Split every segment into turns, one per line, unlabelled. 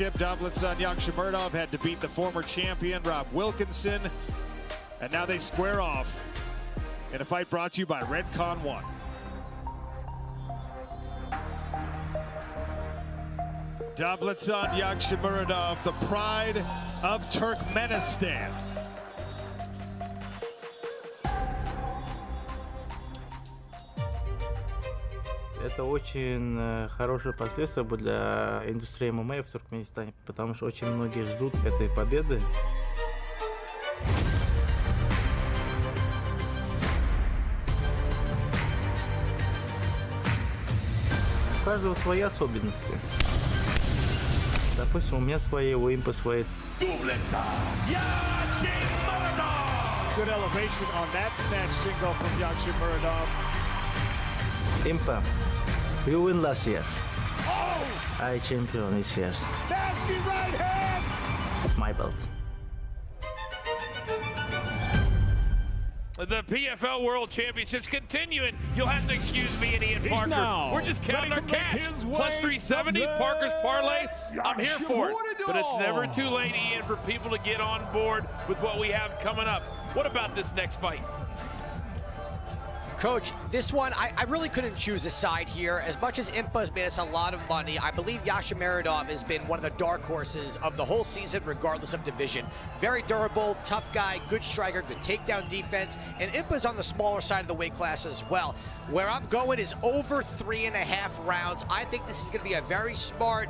championship, Dovletjan Yagshymyradov had to beat the former champion, Rob Wilkinson. And now they square off in a fight brought to you by Redcon 1. Dovletjan Yagshymyradov, the pride of Turkmenistan.
Это очень хорошее последствие будет для индустрии ММА в Туркменистане, потому что очень многие ждут этой победы. У каждого свои особенности. Допустим, у меня свои, у импа свои.
Good elevation on that snatch single from Yagshymyradov.
Impa, you win last year.
Oh!
I champion this year.
Nasty right hand!
It's my belt.
The PFL World Championships continuing. You'll have to excuse me and Ian Parker. We're just counting our cash. Plus 370, Parker's parlay. I'm here for it. But it's never too late, Ian, for people to get on board with what we have coming up. What about this next fight?
Coach, this one, I really couldn't choose a side here. As much as Impa has made us a lot of money, I believe Yagshymyradov has been one of the dark horses of the whole season, regardless of division. Very durable, tough guy, good striker, good takedown defense, and Impa's on the smaller side of the weight class as well. Where I'm going is over 3.5 rounds. I think this is going to be a very smart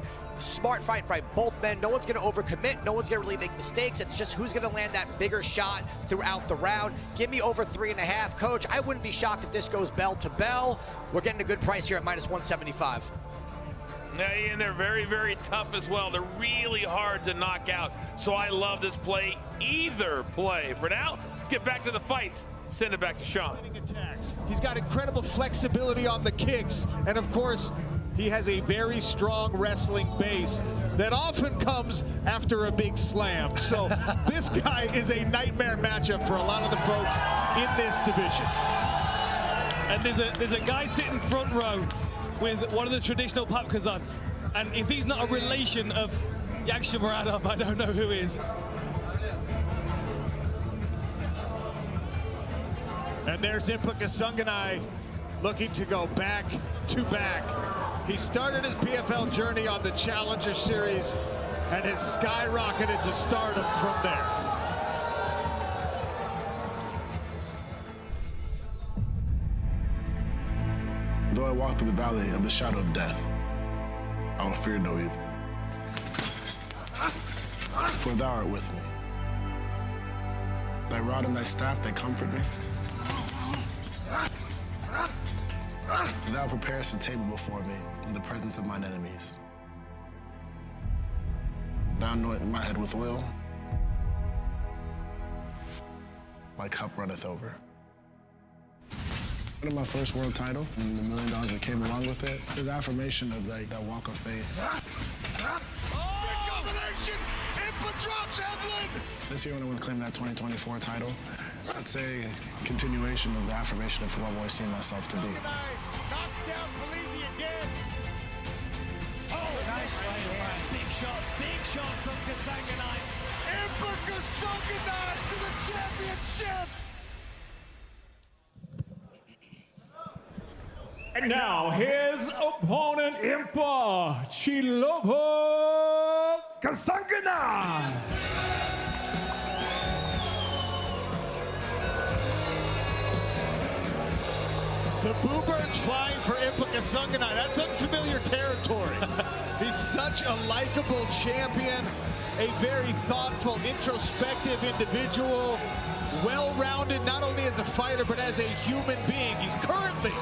fight by both men. No one's going to overcommit. No one's going to really make mistakes. It's just who's going to land that bigger shot throughout the round. Give me over 3.5. Coach, I wouldn't be shocked if this goes bell to bell. We're getting a good price here at minus 175.
Yeah, and they're very, very tough as well. They're really hard to knock out. So I love this play, either play. For now, let's get back to the fights. Send it back to Sean.
He's got incredible flexibility on the kicks. And of course, he has a very strong wrestling base that often comes after a big slam. So this guy is a nightmare matchup for a lot of the folks in this division.
And there's a guy sitting front row with one of the traditional papkas on. And if he's not a relation of Yagshymyradov, I don't know who is.
And there's Impa Kasunganai looking to go back to back. He started his PFL journey on the Challenger Series and has skyrocketed to stardom from there.
Though I walk through the valley of the shadow of death, I will fear no evil. For thou art with me. Thy rod and thy staff, they comfort me. Thou preparest a table before me in the presence of mine enemies. Thou anoint my head with oil. My cup runneth over. One of my first world title and the $1 million that came along with it is affirmation of like that walk of faith.
Big combination! Impa drops Evelyn!
This year when I went to claim that 2024 title, I'd say continuation of the affirmation of who I've always seen myself to be.
Knocks down Polizzi again.
Oh, nice right hand. Big shots from Kasunganai.
Impa Kasunganai to the championship!
And now his opponent, Impa Kasunganai.
The Boo Birds flying for Impa Kasunganai. That's unfamiliar territory. He's such a likable champion, a very thoughtful, introspective individual, well-rounded not only as a fighter but as a human being. He's currently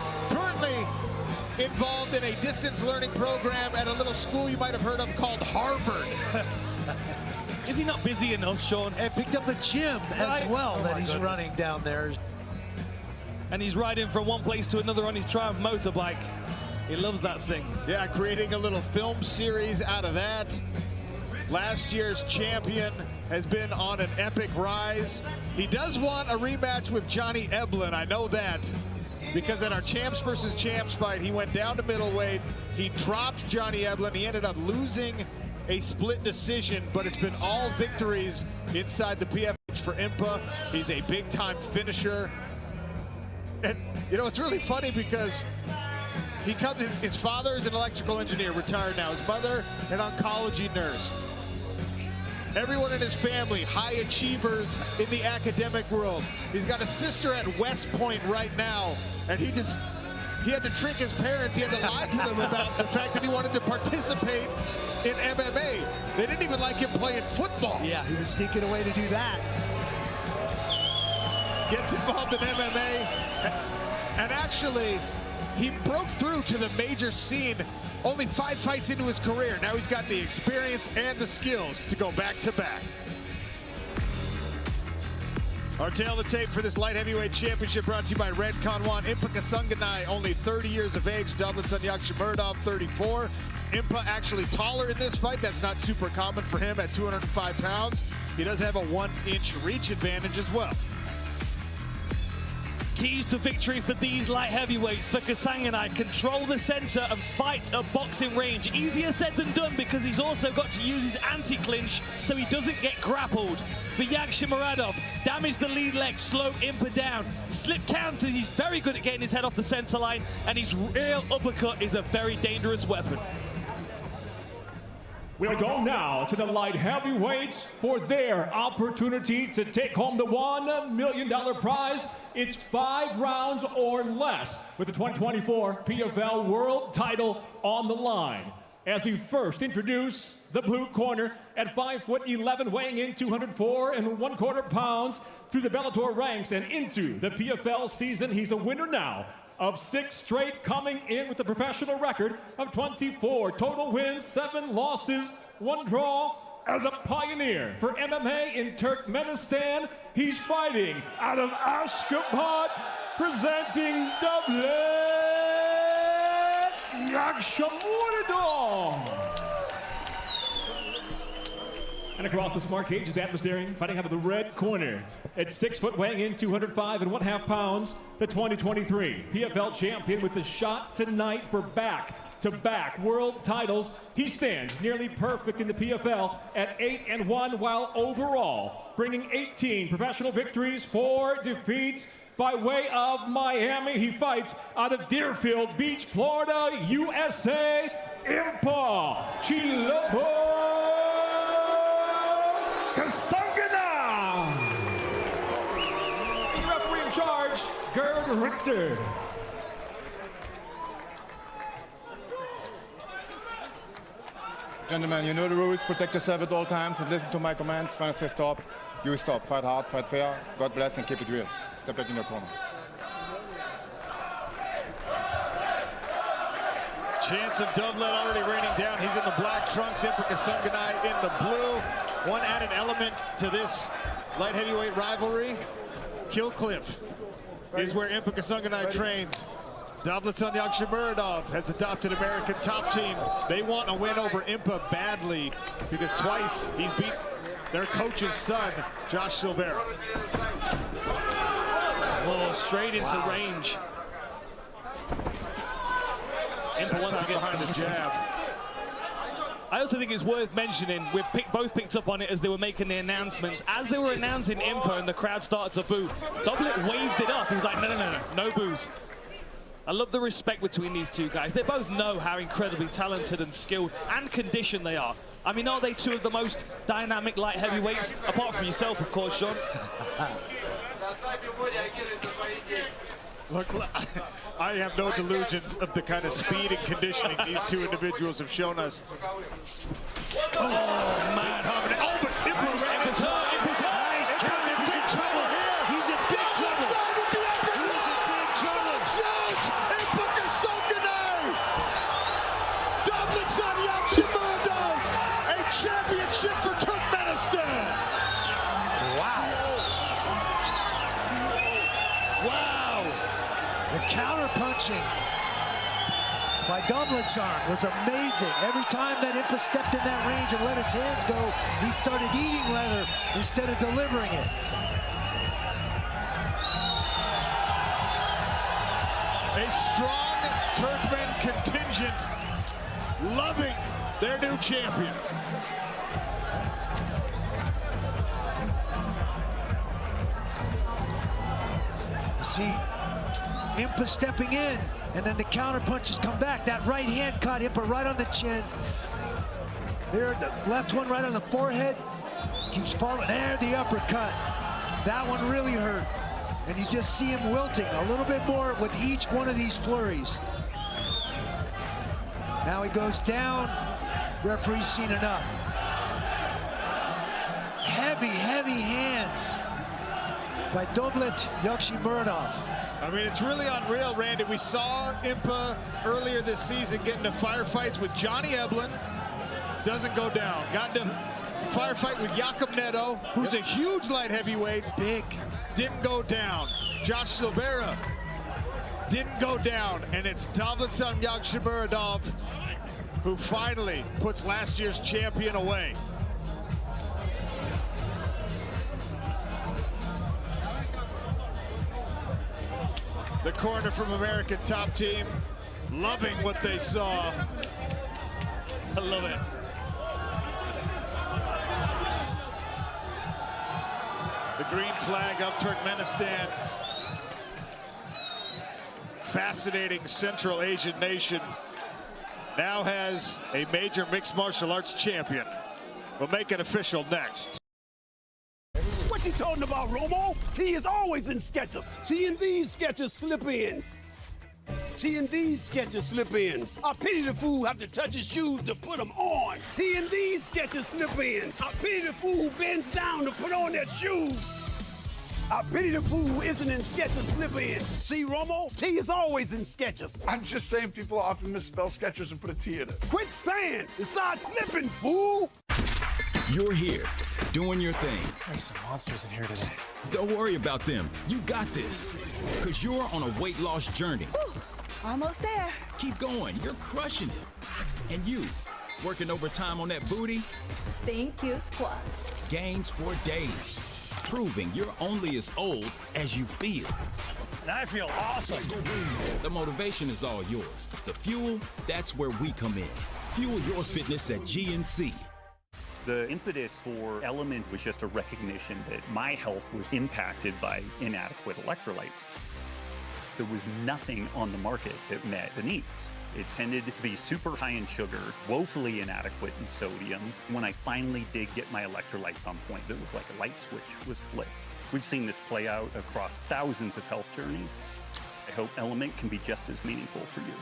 involved in a distance learning program at a little school you might have heard of called Harvard.
Is he not busy enough, Sean?
And picked up a gym as well that he's running down there.
And he's riding from one place to another on his Triumph motorbike. He loves that thing.
Yeah, creating a little film series out of that. Last year's champion has been on an epic rise. He does want a rematch with Johnny Eblen, I know that, because in our champs versus champs fight, he went down to middleweight. He dropped Johnny Eblen. He ended up losing a split decision, but it's been all victories inside the PFH for Impa. He's a big-time finisher. And, you know, it's really funny because his father is an electrical engineer, retired now. His mother, an oncology nurse. Everyone in his family, high achievers in the academic world. He's got a sister at West Point right now, and he had to trick his parents. He had to lie to them about the fact that he wanted to participate in MMA. They didn't even like him playing football.
Yeah, he was sneaking away to do that.
Gets involved in MMA, and actually, he broke through to the major scene only 5 fights into his career. Now he's got the experience and the skills to go back-to-back. Our tail of the tape for this light heavyweight championship brought to you by Red Kanwan. Impa Kasanganay, only 30 years of age. Dovletjan Yagshymyradov, 34. Impa actually taller in this fight. That's not super common for him at 205 pounds. He does have a 1-inch reach advantage as well.
Keys to victory for these light heavyweights for Kasanganay: control the center and fight at boxing range. Easier said than done because he's also got to use his anti-clinch so he doesn't get grappled. For Yagshymyradov, damage the lead leg, slow Impa down. Slip counters, he's very good at getting his head off the center line, and his real uppercut is a very dangerous weapon.
We'll go now to the light heavyweights for their opportunity to take home the $1 million prize. It's 5 rounds or less with the 2024 PFL World Title on the line. As we first introduce the blue corner at 5'11", weighing in 204 1/4 pounds through the Bellator ranks and into the PFL season. He's a winner now of 6 straight, coming in with a professional record of 24 total wins, 7 losses, 1 draw. As a pioneer for MMA in Turkmenistan, he's fighting out of Ashgabat, presenting Dovletjan Yagshymyradov. And across the smart cage, his adversary fighting out of the red corner at 6 foot, weighing in 205 1/2 pounds, the 2023 PFL champion with a shot tonight for back-to-back world titles. He stands nearly perfect in the PFL at 8-1, while overall bringing 18 professional victories, 4 defeats. By way of Miami, he fights out of Deerfield Beach, Florida, USA, Impa Kasanganay. The referee in charge, Gerd Richter.
Gentlemen, you know the rules. Protect yourself at all times and listen to my commands. When I say stop, you stop. Fight hard, fight fair. God bless and keep it real. Step back in your corner.
Chance of Dovletjan already raining down. He's in the black trunks. Impa Kasanganay in the blue. One added element to this light heavyweight rivalry. Kill Cliff is where Impa Kasanganay trains. Dovletjan Yagshymyradov has adopted American Top Team. They want a win over Impa badly because twice he's beat their coach's son, Josh Silvera.
Oh, straight into range. Impa once again
behind the jab.
I also think it's worth mentioning, we both picked up on it as they were making the announcements. As they were announcing Impa and the crowd started to boo, Dovletjan waved it up. He was like, no boos. I love the respect between these two guys. They both know how incredibly talented and skilled and conditioned they are. I mean, are they two of the most dynamic light heavyweights, apart from yourself, of course, Sean?
Look, I have no delusions of the kind of speed and conditioning these two individuals have shown us. Oh, man. Oh, but Impa's hurt. Impa's hurt. He's in big trouble here. He's in big trouble. He's in big trouble. Impa Kasanganay. Dovletjan Yagshymyradov, a championship for Turkmenistan.
Wow. The counter-punching by Dovletjan was amazing. Every time that Impa stepped in that range and let his hands go, he started eating leather instead of delivering it.
A strong Turkmen contingent loving their new champion.
See, Impa stepping in, and then the counter punches come back. That right hand caught Impa right on the chin. There, the left one right on the forehead. Keeps following. There, the uppercut. That one really hurt. And you just see him wilting a little bit more with each one of these flurries. Now he goes down. Referee's seen enough. Heavy, heavy hands by Yagshymyradov.
I mean, it's really unreal, Randy. We saw Impa earlier this season get into firefights with Johnny Eblen. Doesn't go down. Got into firefight with Yagshymyradov, who's a huge light heavyweight.
Big.
Didn't go down. Josh Silveira didn't go down. And it's Dovletjan Yagshymyradov who finally puts last year's champion away. The corner from American Top Team, loving what they saw.
I love it.
The green flag up Turkmenistan. Fascinating Central Asian nation now has a major mixed martial arts champion. We'll make it official next.
What you talking about, Romo? T is always in Skechers. T and these Skechers slip-ins. T and these Skechers slip-ins. I pity the fool have to touch his shoes to put them on. T and these Skechers slip-ins. I pity the fool who bends down to put on their shoes. I pity the fool who isn't in Skechers slip-ins. See, Romo? T is always in Skechers.
I'm just saying people often misspell Skechers and put a T in it.
Quit saying and start slipping, fool.
You're here, doing your thing.
There's some monsters in here today.
Don't worry about them. You got this. Because you're on a weight loss journey.
Whew, almost there.
Keep going. You're crushing it. And you, working overtime on that booty?
Thank you, squats.
Gains for days. Proving you're only as old as you feel.
And I feel awesome.
The motivation is all yours. The fuel, that's where we come in. Fuel your fitness at GNC.
The impetus for Element was just a recognition that my health was impacted by inadequate electrolytes. There was nothing on the market that met the needs. It tended to be super high in sugar, woefully inadequate in sodium. When I finally did get my electrolytes on point, it was like a light switch was flipped. We've seen this play out across thousands of health journeys. I hope Element can be just as meaningful for you.